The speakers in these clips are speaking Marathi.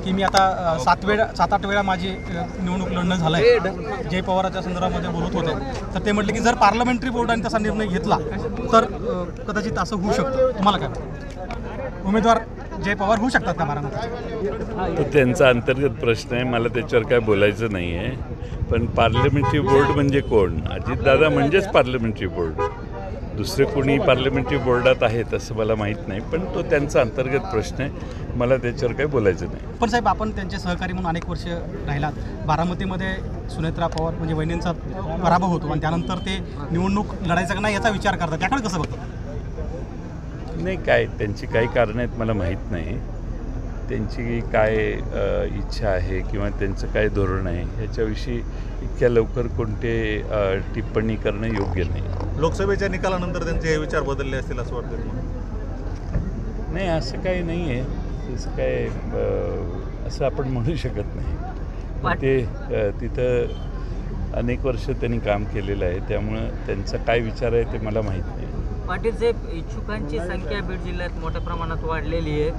की मी आता 7-8 वेळा माझी निवडणूक लढणं झालं आहे, जय पवारांच्या संदर्भामध्ये बोलत होते, तर ते म्हटले की जर पार्लमेंटरी बोर्डाने तसा निर्णय घेतला तर कदाचित असं होऊ शकतं. तुम्हाला काय वाटतं? उमेदवार जय पवार होऊ शकतात का बारामतीत? तो त्यांचा अंतर्गत प्रश्न आहे, मला त्याच्यावर काय बोलायचं नाही आहे. पण पार्लमेंटरी बोर्ड म्हणजे कोण? अजितदादा म्हणजेच पार्लमेंटरी बोर्ड. दुसरे कोणी पार्लमेंटरी बोर्डात आहेत असं मला माहीत नाही, पण तो त्यांचा अंतर्गत प्रश्न आहे, मला त्याच्यावर काही बोलायचं नाही. पण साहेब, आपण त्यांचे सहकारी म्हणून अनेक वर्ष राहिलात. बारामतीमध्ये सुनेत्रा पवार म्हणजे वहिनींचा पराभव होतो आणि त्यानंतर ते निवडणूक लढायचं का नाही याचा विचार करतात, त्याकडे कसं बघतो? नाही, काय त्यांची काही कारणं आहेत मला माहीत नाही. त्यांची काय इच्छा आहे किंवा त्यांचं काय धोरण आहे ह्याच्याविषयी इतक्या लवकर कोणते टिप्पणी करणं योग्य नाही. लोकसभेच्या निकालानंतर त्यांचे हे विचार बदलले असतील असं वाटतं? नाही, असं काही नाही आहे. तसं काय असं आपण म्हणू शकत नाही. ते तिथं अनेक वर्ष त्यांनी काम केलेलं आहे, त्यामुळं त्यांचा काय विचार आहे ते मला माहीत नाही. पाटील साहेब, इच्छुकांची संख्या बीड जिल्ह्यात मोठ्या प्रमाणात वाढलेली आहे,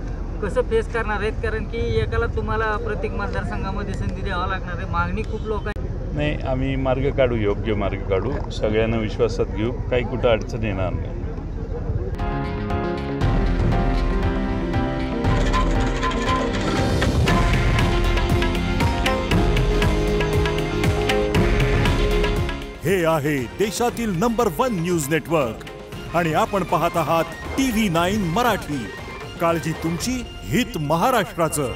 कसं फेस करणार आहेत? कारण की एकाला तुम्हाला प्रत्येक मतदारसंघामध्ये संधी द्यावा लागणार आहे, मागणी खूप लोकांची. नाही, आम्ही मार्ग काढू, योग्य मार्ग काढू, सगळ्यांना विश्वासात घेऊ, काही कुठं अडचण येणार नाही. हे आहे देशातील नंबर 1 न्यूज नेटवर्क आणि आपण पाहत आहात TV9 मराठी. काळजी तुमची, हित महाराष्ट्राचं.